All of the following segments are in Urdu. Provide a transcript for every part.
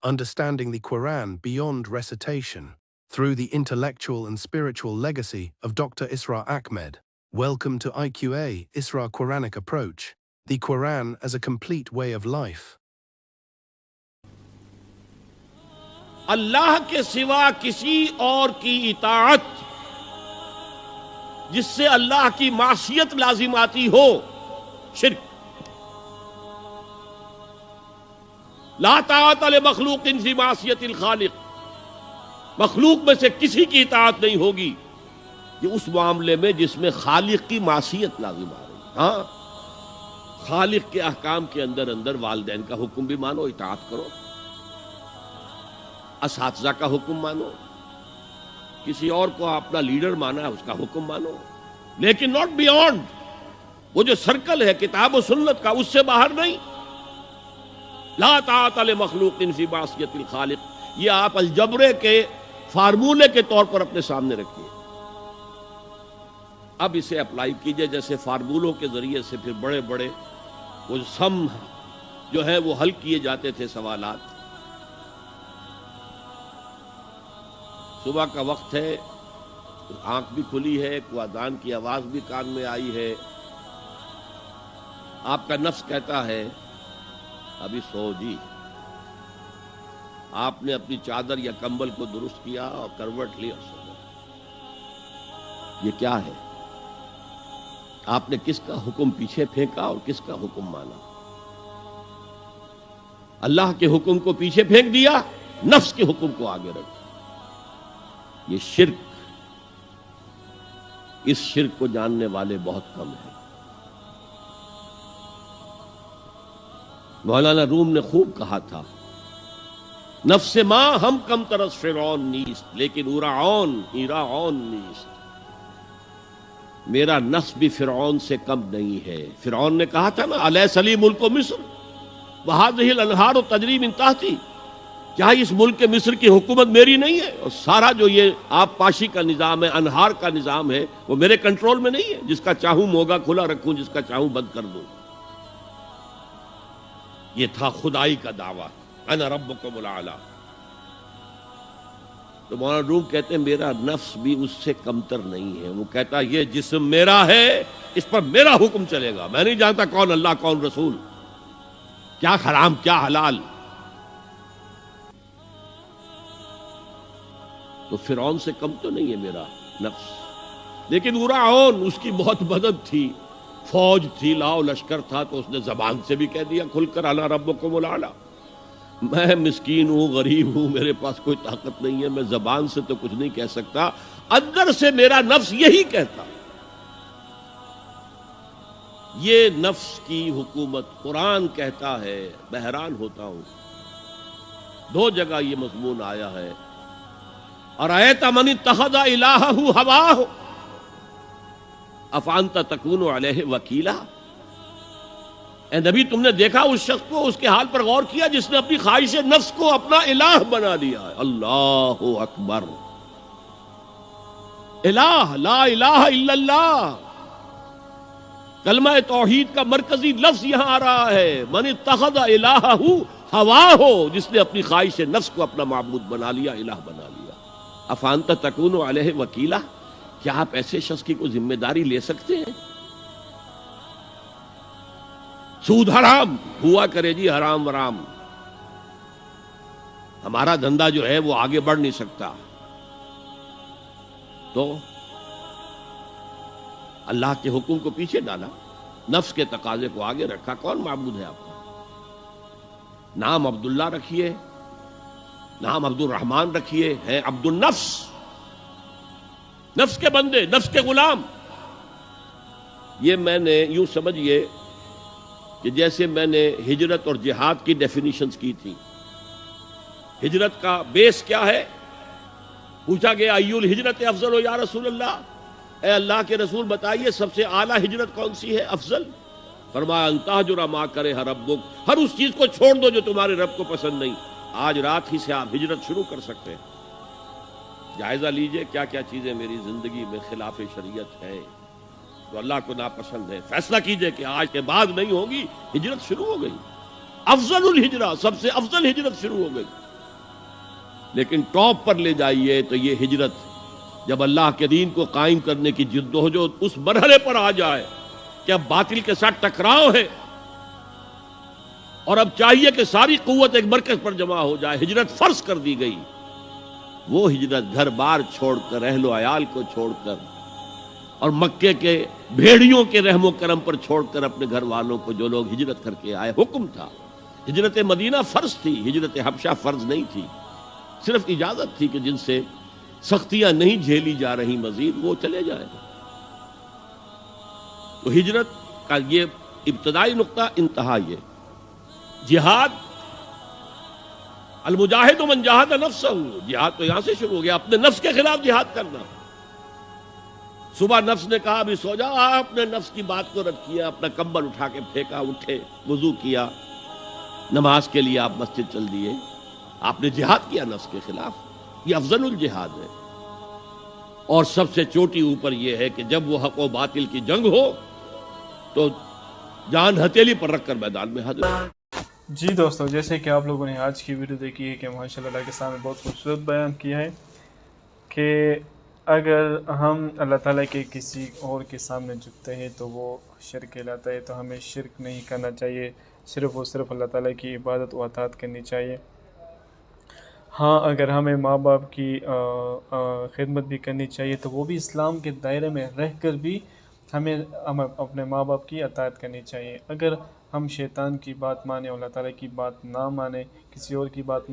understanding the Quran beyond recitation, through the intellectual and spiritual legacy of Dr. Isra Ahmed. Welcome to IQA Isra Quranic Approach, the Quran as a complete way of life. اللہ کے سوا کسی اور کی اطاعت جس سے اللہ کی معصیت لازم آتی ہو، شرک۔ لا طاعت لمخلوق فی معصیت الخالق، مخلوق میں سے کسی کی اطاعت نہیں ہوگی یہ اس معاملے میں جس میں خالق کی معصیت لازم آ رہی۔ ہاں، خالق کے احکام کے اندر والدین کا حکم بھی مانو، اطاعت کرو، اساتذہ کا حکم مانو، کسی اور کو اپنا لیڈر مانا ہے اس کا حکم مانو، لیکن ناٹ بیونڈ وہ جو سرکل ہے کتاب و سنت کا، اس سے باہر نہیں۔ لا طاعت لمخلوق فی معصیت الخالق، یہ آپ الجبرے کے فارمولے کے طور پر اپنے سامنے رکھیے، اب اسے اپلائی کیجئے جیسے فارمولوں کے ذریعے سے پھر بڑے بڑے وہ سم جو ہے وہ حل کیے جاتے تھے سوالات۔ صبح کا وقت ہے، آنکھ بھی کھلی ہے، کوئی اذان کی آواز بھی کان میں آئی ہے، آپ کا نفس کہتا ہے ابھی سو جی۔ آپ نے اپنی چادر یا کمبل کو درست کیا اور کروٹ لی اور سو گئے۔ یہ کیا ہے؟ آپ نے کس کا حکم پیچھے پھینکا اور کس کا حکم مانا؟ اللہ کے حکم کو پیچھے پھینک دیا، نفس کے حکم کو آگے رکھا۔ یہ شرک، اس شرک کو جاننے والے بہت کم ہیں۔ مولانا روم نے خوب کہا تھا، نفس ماں ہم کم ترس فرعون نیست لیکن اورعون ایراعون نیست۔ میرا نفس بھی فرعون سے کم نہیں ہے۔ فرعون نے کہا تھا نا الیس لی ملک مصر وہذہ الانہار تجری من تحتی، کیا اس ملک مصر کی حکومت میری نہیں ہے؟ اور سارا جو یہ آب پاشی کا نظام ہے، انہار کا نظام ہے، وہ میرے کنٹرول میں نہیں ہے؟ جس کا چاہوں موگا کھلا رکھوں، جس کا چاہوں بند کر دوں۔ یہ تھا خدائی کا دعویٰ، انا ربکم الاعلی۔ تو مولانا روم کہتے ہیں میرا نفس بھی اس سے کمتر نہیں ہے۔ وہ کہتا یہ جسم میرا ہے، اس پر میرا حکم چلے گا، میں نہیں جانتا کون اللہ کون رسول، کیا حرام کیا حلال۔ تو فرعون سے کم تو نہیں ہے میرا نفس، لیکن اورعون اس کی بہت مدد تھی، فوج تھی، لاؤ لشکر تھا، تو اس نے زبان سے بھی کہہ دیا کھل کر انا ربکم الاعلی۔ میں مسکین ہوں، غریب ہوں، میرے پاس کوئی طاقت نہیں ہے، میں زبان سے تو کچھ نہیں کہہ سکتا، اندر سے میرا نفس یہی کہتا۔ یہ نفس کی حکومت قرآن کہتا ہے، میں حیران ہوتا ہوں، دو جگہ یہ مضمون آیا ہے، ارأیت من اتخذ الہہ ہواہ افانت تکون علیہ وکیلا۔ اے نبی تم نے دیکھا اس شخص کو، اس کے حال پر غور کیا جس نے اپنی خواہش نفس کو اپنا الہ بنا لیا ہے۔ اللہ اکبر، الہ، لا الہ الا اللہ، کلمہ توحید کا مرکزی لفظ یہاں آ رہا ہے، من اتخذ الہہ ہواہ، جس نے اپنی خواہش نفس کو اپنا معبود بنا لیا، الہ بنا لیا۔ افانت تکون علیہ وکیلا، کیا آپ ایسے شخص کی کوئی ذمہ داری لے سکتے ہیں؟ سود حرام ہوا کرے جی، حرام ورام، ہمارا دھندا جو ہے وہ آگے بڑھ نہیں سکتا، تو اللہ کے حکم کو پیچھے ڈالا، نفس کے تقاضے کو آگے رکھا۔ کون معبود ہے آپ کا؟ نام عبداللہ رکھیے، نام عبد الرحمن رکھیے، ہے عبد النفس، نفس کے بندے، نفس کے غلام۔ یہ میں نے یوں سمجھئے کہ جیسے میں نے ہجرت اور جہاد کی ڈیفینیشنز کی تھی۔ ہجرت کا بیس کیا ہے؟ پوچھا گیا ایو الہجرت افضل یا رسول اللہ، اے اللہ کے رسول بتائیے سب سے اعلیٰ ہجرت کون سی ہے، افضل؟ فرمایا ان تہجر ما کرہ ربک، ہر اس چیز کو چھوڑ دو جو تمہارے رب کو پسند نہیں۔ آج رات ہی سے آپ ہجرت شروع کر سکتے ہیں۔ جائزہ لیجئے کیا کیا چیزیں میری زندگی میں خلاف شریعت ہیں، تو اللہ کو ناپسند ہے، فیصلہ کیجئے کہ آج کے بعد نہیں ہوگی، ہجرت شروع ہو گئی۔ افضل الہجرہ، سب سے افضل ہجرت شروع ہو گئی۔ لیکن ٹاپ پر لے جائیے تو یہ ہجرت، جب اللہ کے دین کو قائم کرنے کی جدوجہد اس مرحلے پر آ جائے کہ اب باطل کے ساتھ ٹکراؤ ہے اور اب چاہیے کہ ساری قوت ایک مرکز پر جمع ہو جائے، ہجرت فرض کر دی گئی، وہ ہجرت گھر بار چھوڑ کر، اہل و عیال کو چھوڑ کر اور مکے کے بھیڑیوں کے رحم و کرم پر چھوڑ کر اپنے گھر والوں کو جو لوگ ہجرت کر کے آئے، حکم تھا۔ ہجرت مدینہ فرض تھی، ہجرت حبشہ فرض نہیں تھی، صرف اجازت تھی کہ جن سے سختیاں نہیں جھیلی جا رہی مزید وہ چلے جائیں۔ تو ہجرت کا یہ ابتدائی نقطہ، انتہا یہ جہاد، المجاہد من جاہد نفسہ، جہاد تو یہاں سے شروع ہو گیا، اپنے نفس کے خلاف جہاد کرنا۔ صبح نفس نے کہا ابھی سو جاؤ، آپ نے نفس کی بات کو رد کیا، اپنا کمبل اٹھا کے پھینکا، اٹھے، وضو کیا، نماز کے لیے آپ مسجد چل دیے، آپ نے جہاد کیا نفس کے خلاف۔ یہ افضل الجہاد ہے، اور سب سے چوٹی اوپر یہ ہے کہ جب وہ حق و باطل کی جنگ ہو تو جان ہتھیلی پر رکھ کر میدان میں حاضر ہو۔ جی دوستو، جیسے کہ آپ لوگوں نے آج کی ویڈیو دیکھی ہے کہ ماشاءاللہ اللہ کے سامنے بہت خوبصورت بیان کیا ہے کہ اگر ہم اللہ تعالیٰ کے کسی اور کے سامنے جھکتے ہیں تو وہ شرک کہلاتا ہے، تو ہمیں شرک نہیں کرنا چاہیے، صرف اور صرف اللہ تعالیٰ کی عبادت و اطاعت کرنی چاہیے۔ ہاں، اگر ہمیں ماں باپ کی خدمت بھی کرنی چاہیے تو وہ بھی اسلام کے دائرے میں رہ کر بھی ہمیں اپنے ماں باپ کی اطاعت کرنی چاہیے۔ اگر ہم شیطان کی بات مانیں، اللہ تعالیٰ کی بات نہ مانیں، کسی اور کی بات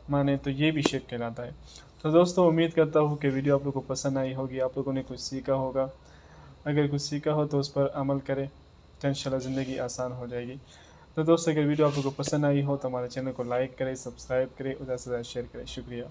مانیں تو یہ بھی شرک کہلاتا ہے۔ تو دوستو، امید کرتا ہوں کہ ویڈیو آپ لوگوں کو پسند آئی ہوگی، آپ لوگوں نے کچھ سیکھا ہوگا۔ اگر کچھ سیکھا ہو تو اس پر عمل کریں تو انشاءاللہ زندگی آسان ہو جائے گی۔ تو دوستو، اگر ویڈیو آپ لوگوں کو پسند آئی ہو تو ہمارے چینل کو لائک کریں، سبسکرائب کریں اور زیادہ سے زیادہ شیئر کریں۔ شکریہ۔